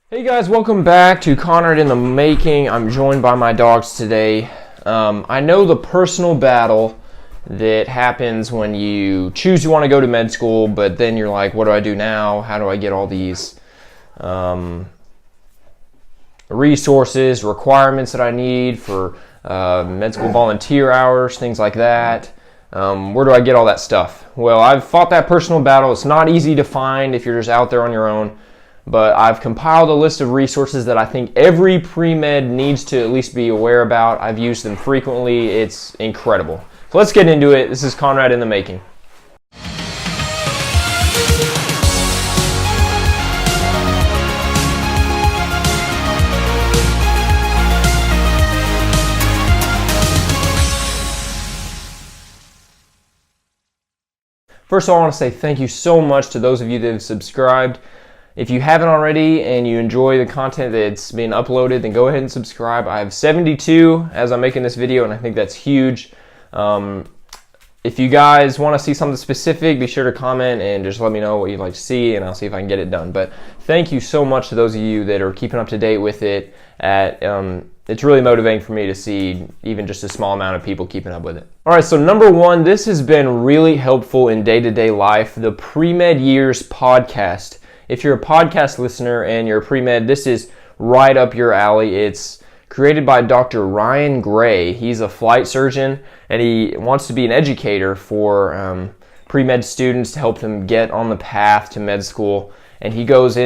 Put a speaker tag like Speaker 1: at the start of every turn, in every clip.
Speaker 1: Hey guys, welcome back to Conrad in the Making. I'm joined by my dogs today. I know the personal battle that happens when you choose you want to go to med school, but then you're like, what do I do now? How do I get all these resources, requirements that I need for med school volunteer hours, things like that? Where do I get all that stuff? Well, I've fought that personal battle. It's not easy to find if you're just out there on your own. But I've compiled a list of resources that I think every pre-med needs to at least be aware about. I've used them frequently. It's incredible. So let's get into it. This is Conrad in the Making. First of all, I want to say thank you so much to those of you that have subscribed. If you haven't already and you enjoy the content that's being uploaded, then go ahead and subscribe. I have 72 as I'm making this video, and I think that's huge. If you guys want to see something specific, be sure to comment and just let me know what you'd like to see, and I'll see if I can get it done. But thank you so much to those of you that are keeping up to date with it. It's really motivating for me to see even just a small amount of people keeping up with it. All right, so number one, this has been really helpful in day-to-day life, the Pre-Med Years podcast. If you're a podcast listener and you're a pre-med, this is right up your alley. It's created by Dr. Ryan Gray. He's a flight surgeon, and he wants to be an educator for pre-med students to help them get on the path to med school. And he has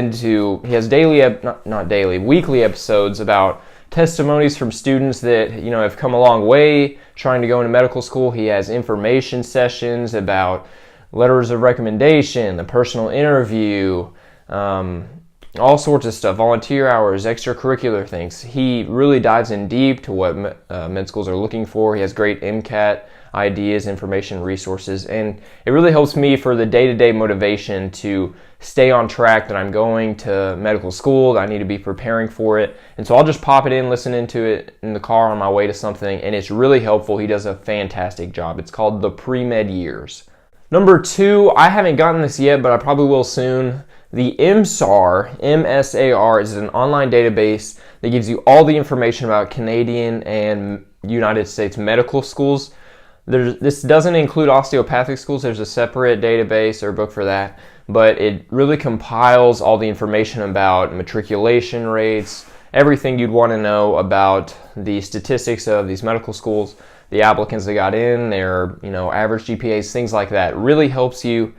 Speaker 1: weekly episodes about testimonies from students that have come a long way trying to go into medical school. He has information sessions about letters of recommendation, the personal interview, all sorts of stuff, volunteer hours, extracurricular things. He really dives in deep to what med schools are looking for. He has great MCAT ideas, information, resources, and it really helps me for the day-to-day motivation to stay on track that I'm going to medical school, that I need to be preparing for it. And so I'll just pop it in, listen into it in the car on my way to something, and it's really helpful. He does a fantastic job. It's called the Pre-Med Years. Number two, I haven't gotten this yet, but I probably will soon. The MSAR, M-S-A-R, is an online database that gives you all the information about Canadian and United States medical schools. This doesn't include osteopathic schools. There's a separate database or book for that, but it really compiles all the information about matriculation rates, everything you'd want to know about the statistics of these medical schools, the applicants that got in, their average GPAs, things like that. It really helps you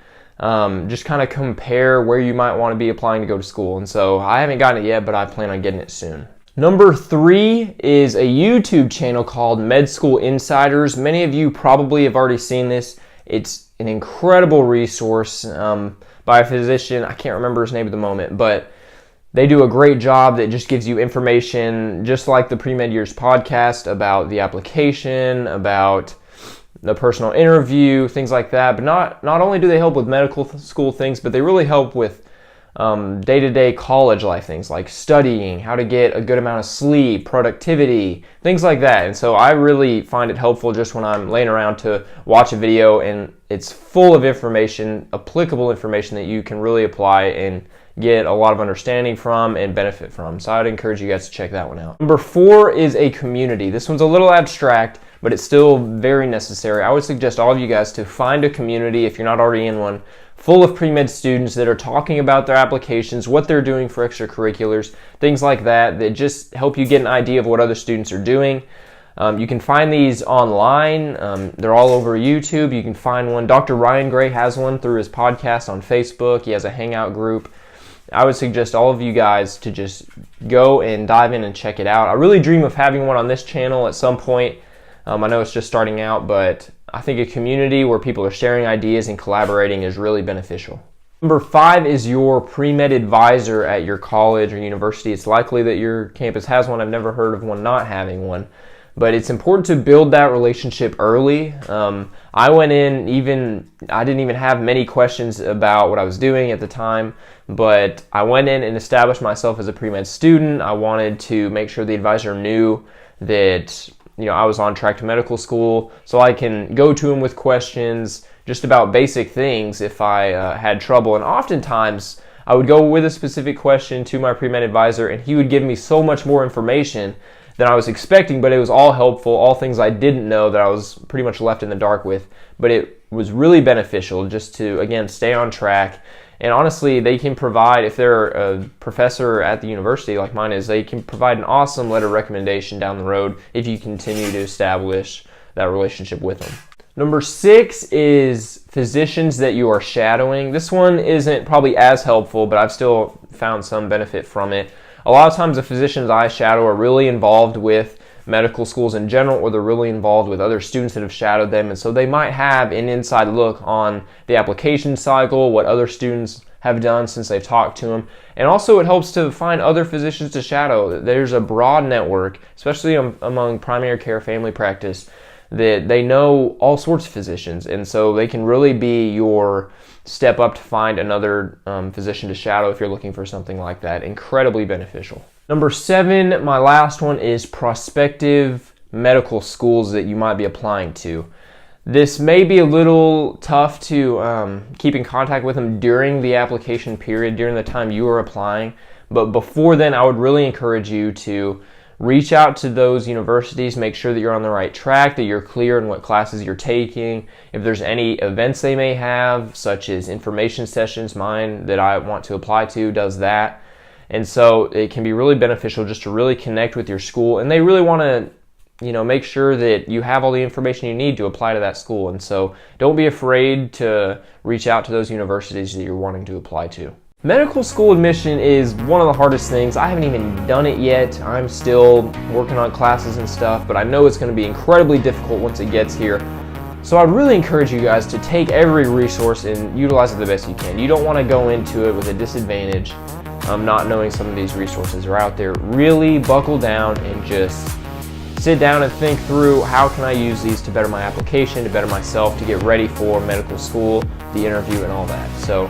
Speaker 1: just kind of compare where you might want to be applying to go to school. And so I haven't gotten it yet, but I plan on getting it soon. Number three is a YouTube channel called Med School Insiders. Many of you probably have already seen this. It's an incredible resource by a physician. I can't remember his name at the moment, but they do a great job that just gives you information, just like the Pre-Med Years podcast, about the application, about the personal interview, things like that. But not only do they help with medical school things, but they really help with day-to-day college life things like studying, how to get a good amount of sleep, productivity, things like that. And so I really find it helpful just when I'm laying around to watch a video, and it's full of information, applicable information that you can really apply and get a lot of understanding from and benefit from. So I'd encourage you guys to check that one out. Number four is a community. This one's a little abstract, but it's still very necessary. I would suggest all of you guys to find a community, if you're not already in one, full of pre-med students that are talking about their applications, what they're doing for extracurriculars, things like that just help you get an idea of what other students are doing. You can find these online. They're all over YouTube. You can find one. Dr. Ryan Gray has one through his podcast on Facebook. He has a hangout group. I would suggest all of you guys to just go and dive in and check it out. I really dream of having one on this channel at some point. I know it's just starting out, but I think a community where people are sharing ideas and collaborating is really beneficial. Number five is your pre-med advisor at your college or university. It's likely that your campus has one. I've never heard of one not having one. But it's important to build that relationship early. I went in, I didn't even have many questions about what I was doing at the time, but I went in and established myself as a pre-med student. I wanted to make sure the advisor knew that I was on track to medical school, so I can go to him with questions just about basic things if I had trouble. And oftentimes I would go with a specific question to my pre-med advisor, and he would give me so much more information than I was expecting, but it was all helpful, all things I didn't know that I was pretty much left in the dark with. But it was really beneficial just to, again, stay on track. And honestly, they can provide, if they're a professor at the university like mine is, they can provide an awesome letter of recommendation down the road if you continue to establish that relationship with them. Number 6 is physicians that you are shadowing. This one isn't probably as helpful, but I've still found some benefit from it. A lot of times the physicians I shadow are really involved with medical schools in general, or they're really involved with other students that have shadowed them, and so they might have an inside look on the application cycle, what other students have done since they've talked to them. And also it helps to find other physicians to shadow. There's a broad network, especially among primary care family practice, that they know all sorts of physicians, and so they can really be your step up to find another physician to shadow if you're looking for something like that. Incredibly beneficial. Number 7, my last one, is prospective medical schools that you might be applying to. This may be a little tough to keep in contact with them during the application period, during the time you are applying, but before then I would really encourage you to reach out to those universities, make sure that you're on the right track, that you're clear in what classes you're taking. If there's any events they may have, such as information sessions, mine that I want to apply to does that. And so it can be really beneficial just to really connect with your school, and they really want to make sure that you have all the information you need to apply to that school. And so don't be afraid to reach out to those universities that you're wanting to apply to. Medical school admission is one of the hardest things. I haven't even done it yet. I'm still working on classes and stuff, but I know it's going to be incredibly difficult once it gets here. So I'd really encourage you guys to take every resource and utilize it the best you can. You don't want to go into it with a disadvantage, not knowing some of these resources are out there. Really buckle down and just sit down and think through, how can I use these to better my application, to better myself, to get ready for medical school, the interview, and all that. So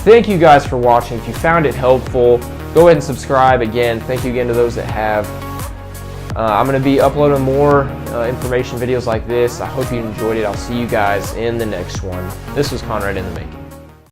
Speaker 1: thank you guys for watching. If you found it helpful, go ahead and subscribe. Again, thank you again to those that have. I'm going to be uploading more information videos like this. I hope you enjoyed it. I'll see you guys in the next one. This was Conrad in the Making.